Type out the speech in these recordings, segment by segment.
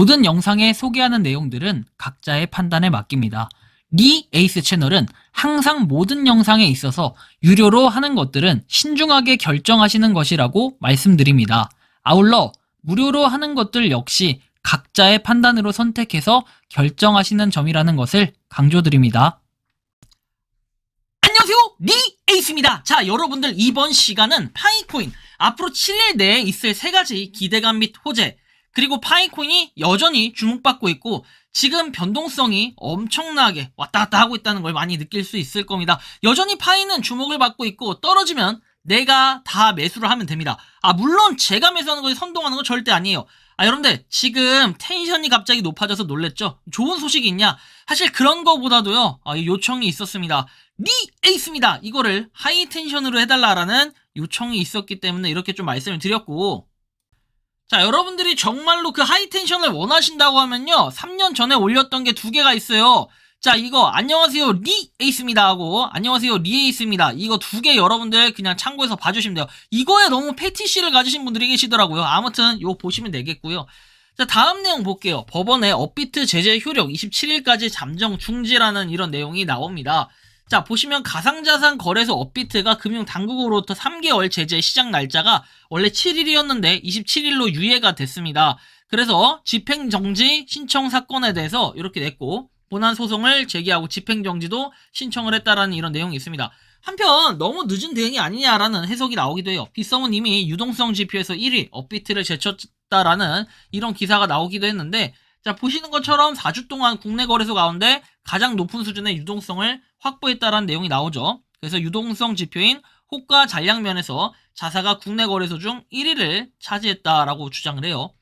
모든 영상에 소개하는 내용들은 각자의 판단에 맡깁니다. 리 에이스 채널은 항상 모든 영상에 있어서 유료로 하는 것들은 신중하게 결정하시는 것이라고 말씀드립니다. 아울러 무료로 하는 것들 역시 각자의 판단으로 선택해서 결정하시는 점이라는 것을 강조드립니다. 안녕하세요, 리 에이스입니다. 자, 여러분들 이번 시간은 파이코인 앞으로 7일 내에 있을 3가지 기대감 및 호재, 그리고 파이코인이 여전히 주목받고 있고 지금 변동성이 엄청나게 왔다 갔다 하고 있다는 걸 많이 느낄 수 있을 겁니다. 여전히 파이는 주목을 받고 있고 떨어지면 내가 다 매수를 하면 됩니다. 물론 제가 매수하는 거에 선동하는 건 절대 아니에요. 여러분들 지금 텐션이 갑자기 높아져서 놀랬죠? 좋은 소식이 있냐? 사실 그런 거보다도요, 요청이 있었습니다. 리 에이스입니다. 이거를 하이 텐션으로 해달라라는 요청이 있었기 때문에 이렇게 좀 말씀을 드렸고, 자, 여러분들이 정말로 그 하이텐션을 원하신다고 하면요, 3년 전에 올렸던 게 2개가 있어요. 자, 이거 안녕하세요 리 에이스입니다 하고 안녕하세요 리 에이스입니다, 이거 2개 여러분들 그냥 참고해서 봐주시면 돼요. 이거에 너무 패티시를 가지신 분들이 계시더라고요. 아무튼 이거 보시면 되겠고요. 자, 다음 내용 볼게요. 법원에 업비트 제재 효력 27일까지 잠정 중지라는 이런 내용이 나옵니다. 자, 보시면 가상자산 거래소 업비트가 금융당국으로부터 3개월 제재 시작 날짜가 원래 7일이었는데 27일로 유예가 됐습니다. 그래서 집행정지 신청 사건에 대해서 이렇게 냈고, 본안 소송을 제기하고 집행정지도 신청을 했다라는 이런 내용이 있습니다. 한편 너무 늦은 대응이 아니냐라는 해석이 나오기도 해요. 빗썸은 이미 유동성 지표에서 1위 업비트를 제쳤다라는 이런 기사가 나오기도 했는데, 자, 보시는 것처럼 4주 동안 국내 거래소 가운데 가장 높은 수준의 유동성을 확보했다라는 내용이 나오죠. 그래서 유동성 지표인 호가 잔량면에서 자사가 국내 거래소 중 1위를 차지했다라고 주장을 해요.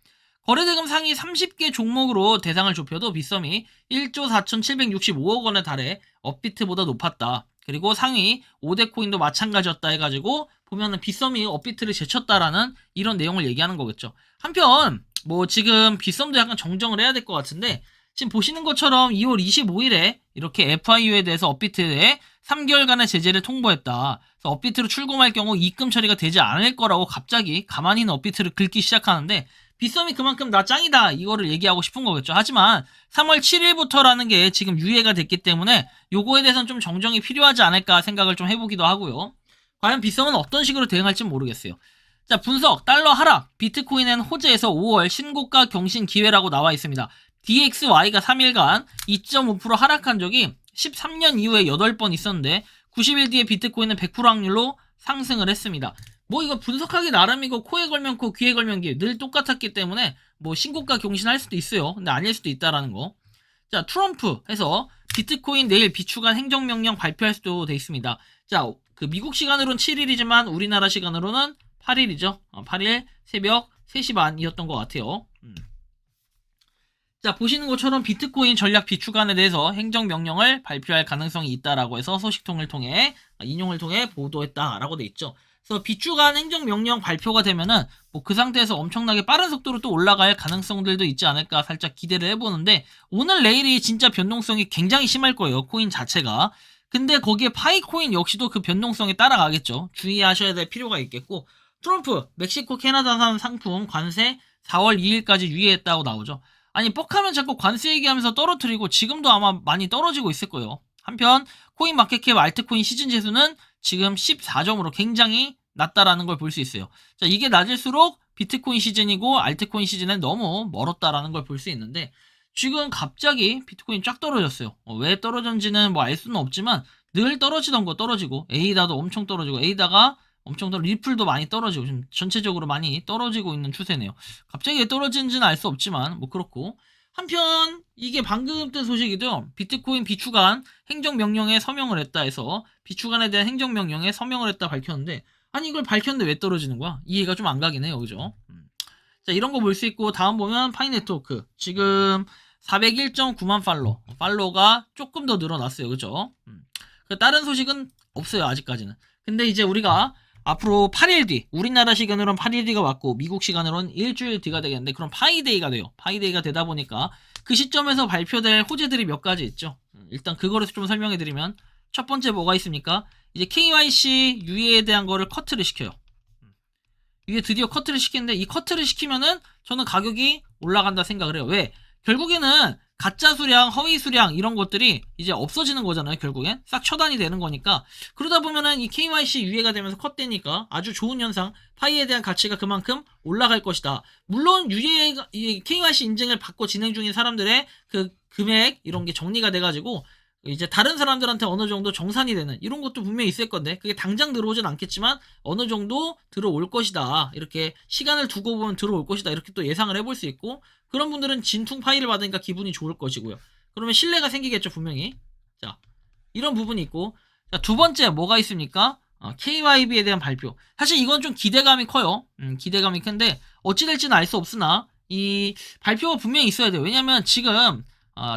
거래대금 상위 30개 종목으로 대상을 좁혀도 빗썸이 1조 4,765억 원에 달해 업비트보다 높았다. 그리고 상위 5대 코인도 마찬가지였다 해가지고 보면은 빗썸이 업비트를 제쳤다라는 이런 내용을 얘기하는 거겠죠. 한편 뭐 지금 빗썸도 약간 정정을 해야 될 것 같은데, 지금 보시는 것처럼 2월 25일에 이렇게 FIU에 대해서 업비트에 3개월간의 제재를 통보했다. 그래서 업비트로 출금할 경우 입금 처리가 되지 않을 거라고 갑자기 가만히 있는 업비트를 긁기 시작하는데, 빗썸이 그만큼 나 짱이다 이거를 얘기하고 싶은 거겠죠. 하지만 3월 7일부터라는 게 지금 유예가 됐기 때문에 요거에 대해서는 좀 정정이 필요하지 않을까 생각을 좀 해보기도 하고요. 과연 빗썸은 어떤 식으로 대응할지 모르겠어요. 자, 분석, 달러 하락, 비트코인은 호재에서 5월 신고가 경신 기회라고 나와 있습니다. DXY가 3일간 2.5% 하락한 적이 13년 이후에 8번 있었는데 90일 뒤에 비트코인은 100% 확률로 상승을 했습니다. 뭐 이거 분석하기 나름이고, 코에 걸면 코, 귀에 걸면 귀 늘 똑같았기 때문에 뭐 신고가 경신할 수도 있어요. 근데 아닐 수도 있다라는 거. 자, 트럼프 해서 비트코인 내일 비추간 행정명령 발표할 수도 돼 있습니다. 자, 그 미국 시간으로는 7일이지만 우리나라 시간으로는 8일이죠. 8일 새벽 3시 반이었던 것 같아요. 자, 보시는 것처럼 비트코인 전략 비추간에 대해서 행정명령을 발표할 가능성이 있다라고 해서 소식통을 통해, 인용을 통해 보도했다라고 돼 있죠. 그래서 비추간 행정명령 발표가 되면은 뭐 그 상태에서 엄청나게 빠른 속도로 또 올라갈 가능성들도 있지 않을까 살짝 기대를 해보는데, 오늘 내일이 진짜 변동성이 굉장히 심할 거예요, 코인 자체가. 근데 거기에 파이코인 역시도 그 변동성에 따라가겠죠. 주의하셔야 될 필요가 있겠고, 트럼프 멕시코 캐나다산 상품 관세 4월 2일까지 유예했다고 나오죠. 아니, 뻑하면 자꾸 관세 얘기하면서 떨어뜨리고 지금도 아마 많이 떨어지고 있을 거예요. 한편 코인마켓캡 알트코인 시즌 지수는 지금 14점으로 굉장히 낮다라는 걸 볼 수 있어요. 자, 이게 낮을수록 비트코인 시즌이고 알트코인 시즌엔 너무 멀었다라는 걸 볼 수 있는데, 지금 갑자기 비트코인 쫙 떨어졌어요. 왜 떨어졌는지는 뭐 알 수는 없지만 늘 떨어지던 거 떨어지고, 에이다도 엄청 떨어지고, 에이다가 엄청 리플도 많이 떨어지고, 지금 전체적으로 많이 떨어지고 있는 추세네요. 갑자기 왜 떨어지는지는 알 수 없지만 뭐 그렇고, 한편 이게 방금 뜬 소식이죠. 비트코인 비추간 행정명령에 서명을 했다 해서 비추간에 대한 행정명령에 서명을 했다 밝혔는데, 아니 이걸 밝혔는데 왜 떨어지는 거야? 이해가 좀 안 가긴 해요, 그죠? 자, 이런 거 볼 수 있고, 다음 보면 파이네트워크 지금 401.9만 팔로워가 조금 더 늘어났어요, 그죠? 다른 소식은 없어요, 아직까지는. 근데 이제 우리가 앞으로 8일 뒤, 우리나라 시간으로는 8일 뒤가 맞고 미국 시간으로는 일주일 뒤가 되겠는데, 그럼 파이데이가 돼요. 파이데이가 되다 보니까 그 시점에서 발표될 호재들이 몇 가지 있죠. 일단 그거를 좀 설명해 드리면, 첫 번째 뭐가 있습니까? 이제 KYC 유예에 대한 거를 커트를 시켜요. 이게 드디어 커트를 시키는데, 이 커트를 시키면은 저는 가격이 올라간다 생각을 해요. 왜? 결국에는 가짜 수량, 허위 수량 이런 것들이 이제 없어지는 거잖아요. 결국엔 싹 처단이 되는 거니까. 그러다 보면은 이 KYC 유예가 되면서 컷되니까 아주 좋은 현상, 파이에 대한 가치가 그만큼 올라갈 것이다. 물론 이 KYC 인증을 받고 진행 중인 사람들의 그 금액 이런 게 정리가 돼가지고 이제 다른 사람들한테 어느 정도 정산이 되는 이런 것도 분명히 있을 건데 그게 당장 들어오진 않겠지만 어느 정도 들어올 것이다. 이렇게 시간을 두고 보면 들어올 것이다. 이렇게 또 예상을 해볼 수 있고 그런 분들은 진퉁 파일을 받으니까 기분이 좋을 것이고요. 그러면 신뢰가 생기겠죠, 분명히. 자, 이런 부분이 있고 자, 두 번째 뭐가 있습니까? KYB에 대한 발표. 사실 이건 좀 기대감이 커요. 기대감이 큰데 어찌 될지는 알 수 없으나 이 발표가 분명히 있어야 돼요. 왜냐면 지금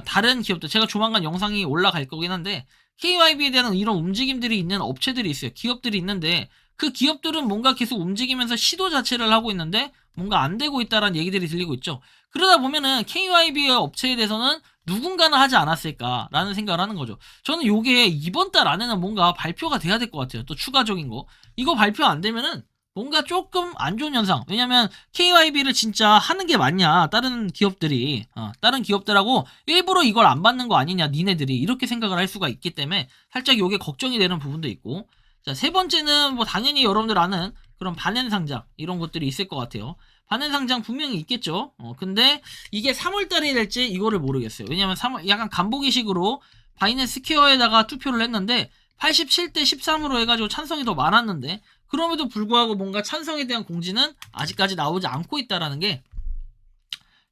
다른 기업들 제가 조만간 영상이 올라갈 거긴 한데 KYB에 대한 이런 움직임들이 있는 업체들이 있어요. 기업들이 있는데 그 기업들은 뭔가 계속 움직이면서 시도 자체를 하고 있는데 뭔가 안 되고 있다라는 얘기들이 들리고 있죠. 그러다 보면은 KYB 업체에 대해서는 누군가는 하지 않았을까라는 생각을 하는 거죠. 저는 요게 이번 달 안에는 뭔가 발표가 돼야 될 것 같아요. 또 추가적인 거. 이거 발표 안 되면은 뭔가 조금 안 좋은 현상. 왜냐면 KYB를 진짜 하는 게 맞냐. 다른 기업들이 다른 기업들하고 일부러 이걸 안 받는 거 아니냐. 니네들이 이렇게 생각을 할 수가 있기 때문에 살짝 요게 걱정이 되는 부분도 있고 자, 세 번째는 뭐 당연히 여러분들 아는 그런 반엔 상장 이런 것들이 있을 것 같아요. 반엔 상장 분명히 있겠죠. 근데 이게 3월 달에 될지 이거를 모르겠어요. 왜냐면 3월 약간 간보기식으로 바이낸스 스퀘어에다가 투표를 했는데 87대 13으로 해가지고 찬성이 더 많았는데 그럼에도 불구하고 뭔가 찬성에 대한 공지는 아직까지 나오지 않고 있다라는 게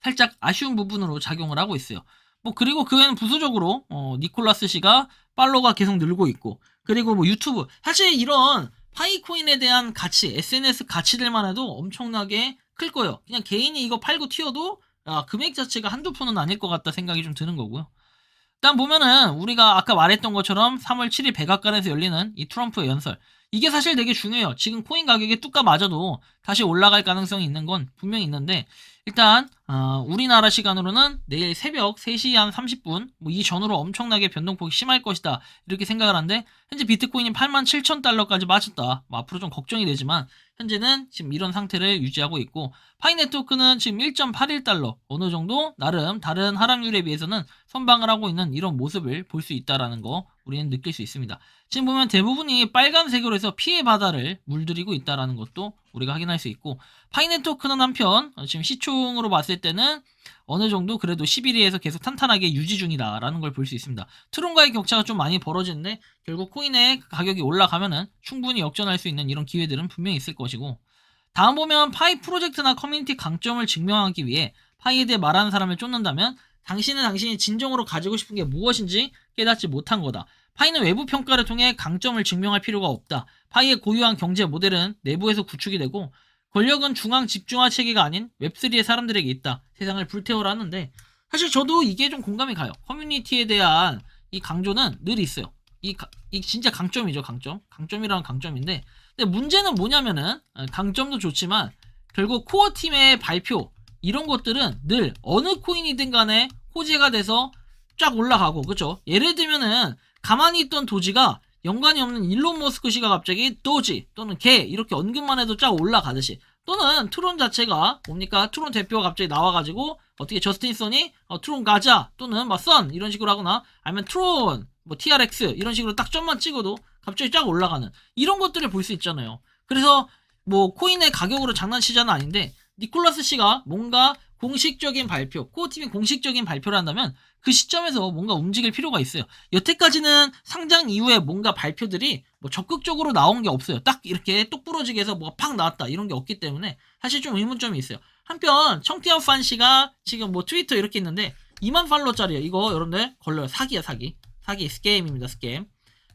살짝 아쉬운 부분으로 작용을 하고 있어요. 뭐 그리고 그 외에는 부수적으로 니콜라스 씨가 팔로우가 계속 늘고 있고 그리고 뭐 유튜브 사실 이런 파이코인에 대한 가치 SNS 가치들만 해도 엄청나게 클 거예요. 그냥 개인이 이거 팔고 튀어도 금액 자체가 한두 푼은 아닐 것 같다 생각이 좀 드는 거고요. 일단 보면은 우리가 아까 말했던 것처럼 3월 7일 백악관에서 열리는 이 트럼프의 연설 이게 사실 되게 중요해요. 지금 코인 가격이 뚝가 맞아도 다시 올라갈 가능성이 있는 건 분명히 있는데 일단 우리나라 시간으로는 내일 새벽 3시 한 30분 뭐 이 전후로 엄청나게 변동폭이 심할 것이다 이렇게 생각을 하는데 현재 비트코인이 87,000달러까지 빠졌다. 뭐 앞으로 좀 걱정이 되지만 현재는 지금 이런 상태를 유지하고 있고 파이네트워크는 지금 1.81달러 어느 정도 나름 다른 하락률에 비해서는 선방을 하고 있는 이런 모습을 볼 수 있다라는 거 우리는 느낄 수 있습니다. 지금 보면 대부분이 빨간색으로 해서 피해 바다를 물들이고 있다라는 것도 우리가 확인할 수 있고 파이네트워크는 한편 지금 시총으로 봤을 때는 어느 정도 그래도 11위에서 계속 탄탄하게 유지 중이다라는 걸 볼 수 있습니다. 트론과의 격차가 좀 많이 벌어지는데 결국 코인의 가격이 올라가면은 충분히 역전할 수 있는 이런 기회들은 분명히 있을 것이고 다음 보면 파이 프로젝트나 커뮤니티 강점을 증명하기 위해 파이에 대해 말하는 사람을 쫓는다면 당신은 당신이 진정으로 가지고 싶은 게 무엇인지 깨닫지 못한 거다. 파이는 외부 평가를 통해 강점을 증명할 필요가 없다. 파이의 고유한 경제 모델은 내부에서 구축이 되고 권력은 중앙 집중화 체계가 아닌 웹3의 사람들에게 있다. 세상을 불태워라 하는데 사실 저도 이게 좀 공감이 가요. 커뮤니티에 대한 이 강조는 늘 있어요. 이 진짜 강점이죠. 강점이라는 강점인데 근데 문제는 뭐냐면은 강점도 좋지만 결국 코어 팀의 발표 이런 것들은 늘 어느 코인이든 간에 호재가 돼서 쫙 올라가고 그렇죠. 예를 들면은 가만히 있던 도지가 연관이 없는 일론 머스크 씨가 갑자기 도지 또는 개 이렇게 언급만 해도 쫙 올라가듯이 또는 트론 자체가 뭡니까 트론 대표가 갑자기 나와가지고 어떻게 저스틴 선이 트론 가자 또는 막 선 이런 식으로 하거나 아니면 트론 뭐 TRX 이런 식으로 딱 점만 찍어도 갑자기 쫙 올라가는 이런 것들을 볼 수 있잖아요. 그래서 뭐 코인의 가격으로 장난치자는 아닌데 니콜라스 씨가 뭔가 공식적인 발표, 코어팀이 공식적인 발표를 한다면 그 시점에서 뭔가 움직일 필요가 있어요. 여태까지는 상장 이후에 뭔가 발표들이 뭐 적극적으로 나온 게 없어요. 딱 이렇게 똑부러지게 해서 뭐가 팍 나왔다 이런 게 없기 때문에 사실 좀 의문점이 있어요. 한편 청티아판 씨가 지금 뭐 트위터 이렇게 있는데 2만 팔로워짜리예요. 이거 여러분들 걸려요. 사기야 사기. 사기 스캠입니다. 스캠.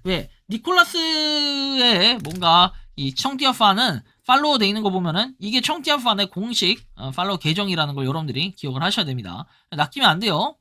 왜? 니콜라스의 뭔가 이 청티아판은 팔로우 돼 있는 거 보면은 이게 청티아판의 공식 팔로우 계정이라는 걸 여러분들이 기억을 하셔야 됩니다. 낚이면 안 돼요.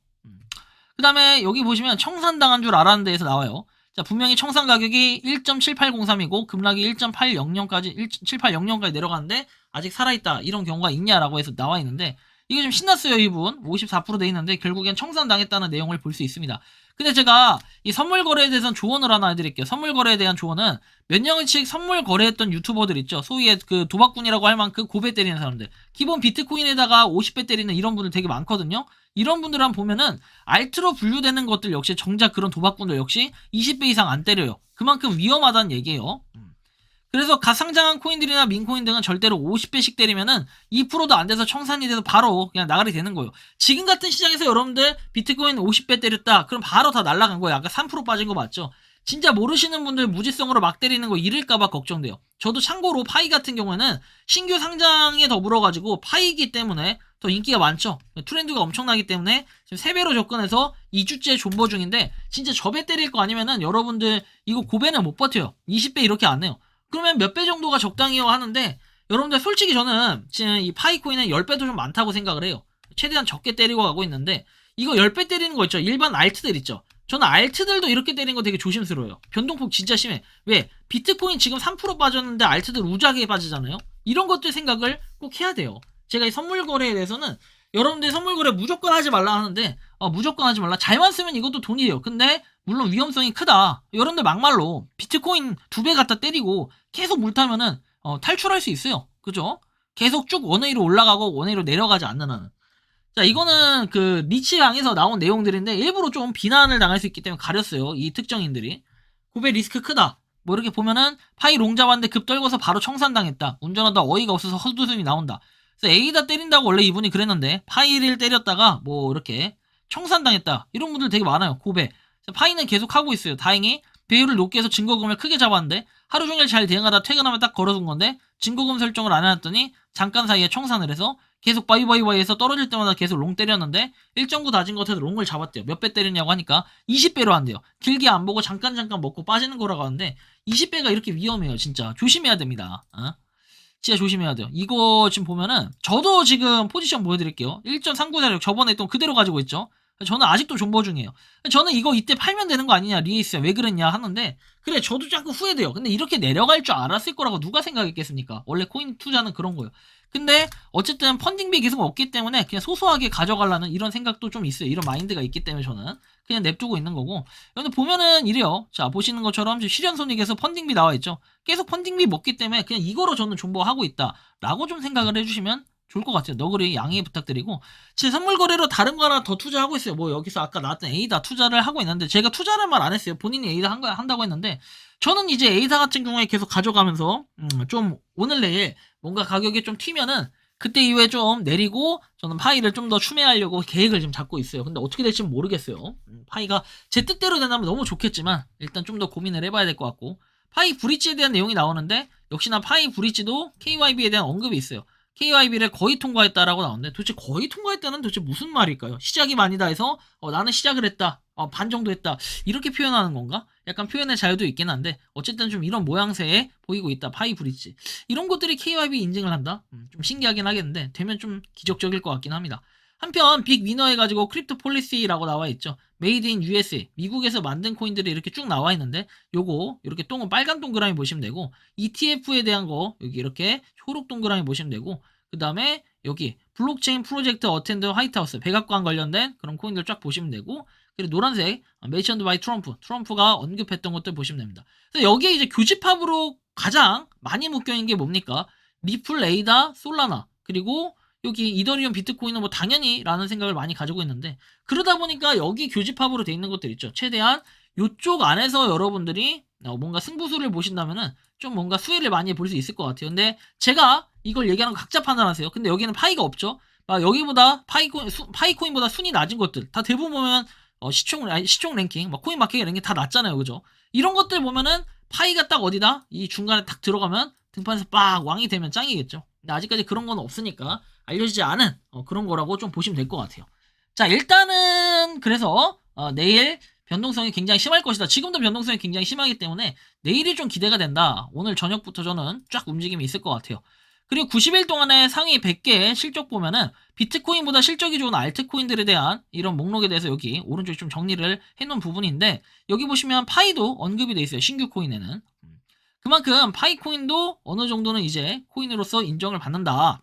그 다음에 여기 보시면 청산당한 줄 알았는데 에서 나와요. 자, 분명히 청산 가격이 1.7803이고 급락이 1.800까지 1.7800까지 내려가는데 아직 살아있다 이런 경우가 있냐라고 해서 나와 있는데 이게 좀 신났어요, 이분. 54%돼 있는데 결국엔 청산당했다는 내용을 볼 수 있습니다. 근데 제가 이 선물 거래에 대해서는 조언을 하나 해드릴게요. 선물 거래에 대한 조언은 몇 년씩 선물 거래했던 유튜버들 있죠. 소위의 그 도박꾼이라고 할 만큼 고배 때리는 사람들. 기본 비트코인에다가 50배 때리는 이런 분들 되게 많거든요. 이런 분들 한번 보면은 알트로 분류되는 것들 역시 정작 그런 도박꾼들 역시 20배 이상 안 때려요. 그만큼 위험하다는 얘기예요. 그래서 가상장한 코인들이나 민코인 등은 절대로 50배씩 때리면은 2%도 안 돼서 청산이 돼서 바로 그냥 나가리 되는 거예요. 지금 같은 시장에서 여러분들 비트코인 50배 때렸다. 그럼 바로 다 날라간 거예요. 아까 3% 빠진 거 맞죠? 진짜 모르시는 분들 무지성으로 막 때리는 거 잃을까봐 걱정돼요. 저도 참고로 파이 같은 경우에는 신규 상장에 더불어가지고 파이기 때문에 더 인기가 많죠. 트렌드가 엄청나기 때문에 지금 3배로 접근해서 2주째 존버 중인데 진짜 저배 때릴 거 아니면은 여러분들 이거 고배는 못 버텨요. 20배 이렇게 안 해요. 그러면 몇 배 정도가 적당해요 하는데 여러분들 솔직히 저는 지금 이 파이코인은 10배도 좀 많다고 생각을 해요. 최대한 적게 때리고 가고 있는데 이거 10배 때리는 거 있죠. 일반 알트들 있죠. 저는 알트들도 이렇게 때리는 거 되게 조심스러워요. 변동폭 진짜 심해. 왜? 비트코인 지금 3% 빠졌는데 알트들 우작에 빠지잖아요. 이런 것들 생각을 꼭 해야 돼요. 제가 이 선물 거래에 대해서는 여러분들 선물 거래 무조건 하지 말라 하는데 무조건 하지 말라. 잘만 쓰면 이것도 돈이에요. 근데 물론 위험성이 크다. 여러분들 막말로 비트코인 2배 갖다 때리고 계속 물 타면은 탈출할 수 있어요. 그죠? 계속 쭉 원웨이로 올라가고 원웨이로 내려가지 않는 한은. 자, 이거는 그 리치양에서 나온 내용들인데 일부러 좀 비난을 당할 수 있기 때문에 가렸어요. 이 특정인들이. 고배 리스크 크다. 뭐 이렇게 보면은 파이 롱 잡았는데 급 떨궈서 바로 청산당했다. 운전하다 어이가 없어서 헛웃음이 나온다. 그래서 A다 때린다고 원래 이분이 그랬는데 파이를 때렸다가 뭐 이렇게 청산당했다. 이런 분들 되게 많아요. 고배. 파이는 계속 하고 있어요. 다행히 배율을 높게 해서 증거금을 크게 잡았는데 하루 종일 잘 대응하다 퇴근하면 딱 걸어둔 건데 증거금 설정을 안 해놨더니 잠깐 사이에 청산을 해서 계속 바이바이바이 해서 떨어질 때마다 계속 롱 때렸는데 1.9 다진 것 같아서 롱을 잡았대요. 몇 배 때렸냐고 하니까 20배로 한대요. 길게 안 보고 잠깐 먹고 빠지는 거라고 하는데 20배가 이렇게 위험해요. 진짜 조심해야 됩니다. 진짜 조심해야 돼요. 이거 지금 보면은 저도 지금 포지션 보여드릴게요. 1.3946 저번에 했던 그대로 가지고 있죠. 저는 아직도 존버 중이에요. 저는 이거 이때 팔면 되는 거 아니냐 리에이스야 왜 그랬냐 하는데 그래 저도 자꾸 후회돼요. 근데 이렇게 내려갈 줄 알았을 거라고 누가 생각했겠습니까? 원래 코인 투자는 그런 거예요. 근데 어쨌든 펀딩비 계속 없기 때문에 그냥 소소하게 가져가려는 이런 생각도 좀 있어요. 이런 마인드가 있기 때문에 저는 그냥 냅두고 있는 거고. 근데 보면은 이래요. 자 보시는 것처럼 실현손익에서 펀딩비 나와 있죠. 계속 펀딩비 먹기 때문에 그냥 이거로 저는 존버하고 있다라고 좀 생각을 해주시면 좋을 것 같아요. 너구리 양해 부탁드리고 제 선물 거래로 다른 거 하나 더 투자하고 있어요. 뭐 여기서 아까 나왔던 에이다 투자를 하고 있는데 제가 투자를 말 안 했어요. 본인이 에이다 한다고 했는데 저는 이제 에이다 같은 경우에 계속 가져가면서 좀 오늘 내일 뭔가 가격이 좀 튀면은 그때 이후에 좀 내리고 저는 파이를 좀 더 추매하려고 계획을 지금 잡고 있어요. 근데 어떻게 될지 모르겠어요. 파이가 제 뜻대로 된다면 너무 좋겠지만 일단 좀 더 고민을 해봐야 될 것 같고 파이 브릿지에 대한 내용이 나오는데 역시나 파이 브릿지도 KYB에 대한 언급이 있어요. KYB를 거의 통과했다라고 나오는데 도대체 거의 통과했다는 도대체 무슨 말일까요? 시작이 많이다 해서 나는 시작을 했다. 반 정도 했다. 이렇게 표현하는 건가? 약간 표현의 자유도 있긴 한데 어쨌든 좀 이런 모양새에 보이고 있다. 파이 브릿지. 이런 것들이 KYB 인증을 한다? 좀 신기하긴 하겠는데 되면 좀 기적적일 것 같긴 합니다. 한편 빅 위너 해가지고 크립토 폴리시라고 나와 있죠. 메이드 인 USA 미국에서 만든 코인들이 이렇게 쭉 나와 있는데 요거 이렇게 빨간 동그라미 보시면 되고 ETF에 대한 거 여기 이렇게 초록 동그라미 보시면 되고 그 다음에 여기 블록체인 프로젝트 어텐드 화이트하우스 백악관 관련된 그런 코인들 쫙 보시면 되고 그리고 노란색 메이션드 바이 트럼프가 언급했던 것들 보시면 됩니다. 그래서 여기에 이제 교집합으로 가장 많이 묶여있는 게 뭡니까? 리플, 에이다, 솔라나 그리고 여기 이더리움, 비트코인은 뭐 당연히 라는 생각을 많이 가지고 있는데 그러다 보니까 여기 교집합으로 돼 있는 것들 있죠. 최대한 이쪽 안에서 여러분들이 뭔가 승부수를 보신다면은 좀 뭔가 수혜를 많이 볼 수 있을 것 같아요. 근데 제가 이걸 얘기하는 거 각자 판단하세요. 근데 여기는 파이가 없죠. 여기보다 파이코인보다 순위 낮은 것들 다 대부분 보면 시총 랭킹, 코인 마켓 랭킹 다 낮잖아요. 그죠? 이런 것들 보면은 파이가 딱 어디다? 이 중간에 딱 들어가면 등판에서 빡 왕이 되면 짱이겠죠. 근데 아직까지 그런 건 없으니까 알려지지 않은 그런 거라고 좀 보시면 될 것 같아요. 자 일단은 그래서 내일 변동성이 굉장히 심할 것이다. 지금도 변동성이 굉장히 심하기 때문에 내일이 좀 기대가 된다. 오늘 저녁부터 저는 쫙 움직임이 있을 것 같아요. 그리고 90일 동안에 상위 100개의 실적 보면은 비트코인보다 실적이 좋은 알트코인들에 대한 이런 목록에 대해서 여기 오른쪽에 좀 정리를 해놓은 부분인데 여기 보시면 파이도 언급이 돼 있어요. 신규 코인에는. 그만큼 파이코인도 어느 정도는 이제 코인으로서 인정을 받는다.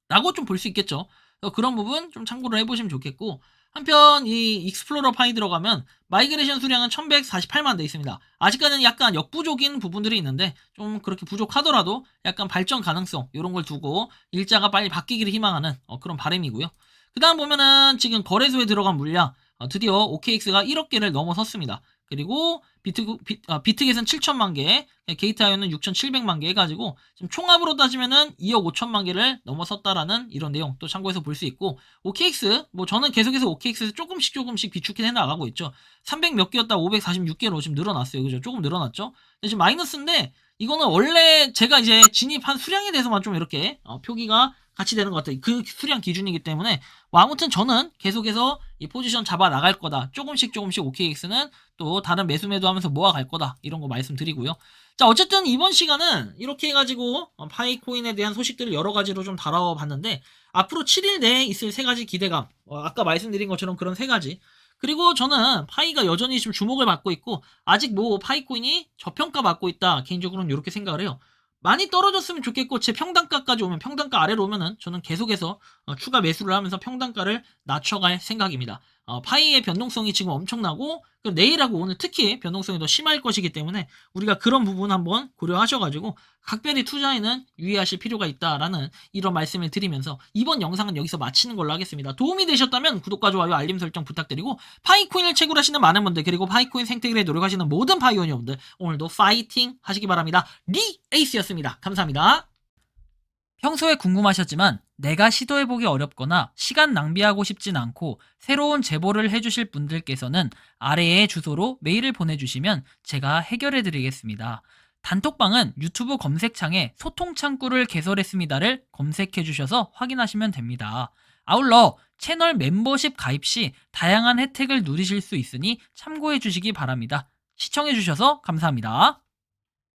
라고 좀 볼 수 있겠죠. 그런 부분 좀 참고를 해보시면 좋겠고, 한편 이 익스플로러 파이 들어가면 마이그레이션 수량은 1148만 돼 있습니다. 아직까지는 약간 역부족인 부분들이 있는데 좀 그렇게 부족하더라도 약간 발전 가능성 이런 걸 두고 일자가 빨리 바뀌기를 희망하는 그런 바람이고요. 그 다음 보면은 지금 거래소에 들어간 물량 드디어 OKX가 1억 개를 넘어섰습니다. 그리고 비트겟은 7천만 개, 게이트아이오는 6,700만 개 해가지고 지금 총합으로 따지면은 2억 5천만 개를 넘어섰다라는 이런 내용 또 참고해서 볼 수 있고, OKX 뭐 저는 계속해서 OKX에서 조금씩 비축해 나가고 있죠. 300 몇 개였다 546개로 지금 늘어났어요. 그죠? 조금 늘어났죠? 근데 지금 마이너스인데 이거는 원래 제가 이제 진입한 수량에 대해서만 좀 이렇게 표기가 같이 되는 것 같아요. 그 수량 기준이기 때문에 뭐 아무튼 저는 계속해서 이 포지션 잡아 나갈 거다. 조금씩 OKX는 또 다른 매수 하면서 모아갈 거다. 이런 거 말씀드리고요. 자, 어쨌든 이번 시간은 이렇게 해가지고 파이코인에 대한 소식들을 여러 가지로 좀 다뤄봤는데, 앞으로 7일 내에 있을 세 가지 기대감, 아까 말씀드린 것처럼 그런 세 가지. 그리고 저는 파이가 여전히 지금 주목을 받고 있고, 아직 뭐 파이코인이 저평가 받고 있다. 개인적으로는 이렇게 생각을 해요. 많이 떨어졌으면 좋겠고, 제 평단가까지 오면, 평단가 아래로 오면은 저는 계속해서 추가 매수를 하면서 평단가를 낮춰갈 생각입니다. 파이의 변동성이 지금 엄청나고, 내일하고 오늘 특히 변동성이 더 심할 것이기 때문에 우리가 그런 부분 한번 고려하셔가지고 각별히 투자에는 유의하실 필요가 있다라는 이런 말씀을 드리면서 이번 영상은 여기서 마치는 걸로 하겠습니다. 도움이 되셨다면 구독과 좋아요, 알림 설정 부탁드리고, 파이코인을 채굴하시는 많은 분들, 그리고 파이코인 생태계에 노력하시는 모든 파이오니어분들 오늘도 파이팅 하시기 바랍니다. 리에이스였습니다. 감사합니다. 평소에 궁금하셨지만 내가 시도해보기 어렵거나 시간 낭비하고 싶진 않고 새로운 제보를 해주실 분들께서는 아래의 주소로 메일을 보내주시면 제가 해결해드리겠습니다. 단톡방은 유튜브 검색창에 소통창구를 개설했습니다를 검색해주셔서 확인하시면 됩니다. 아울러 채널 멤버십 가입 시 다양한 혜택을 누리실 수 있으니 참고해주시기 바랍니다. 시청해주셔서 감사합니다.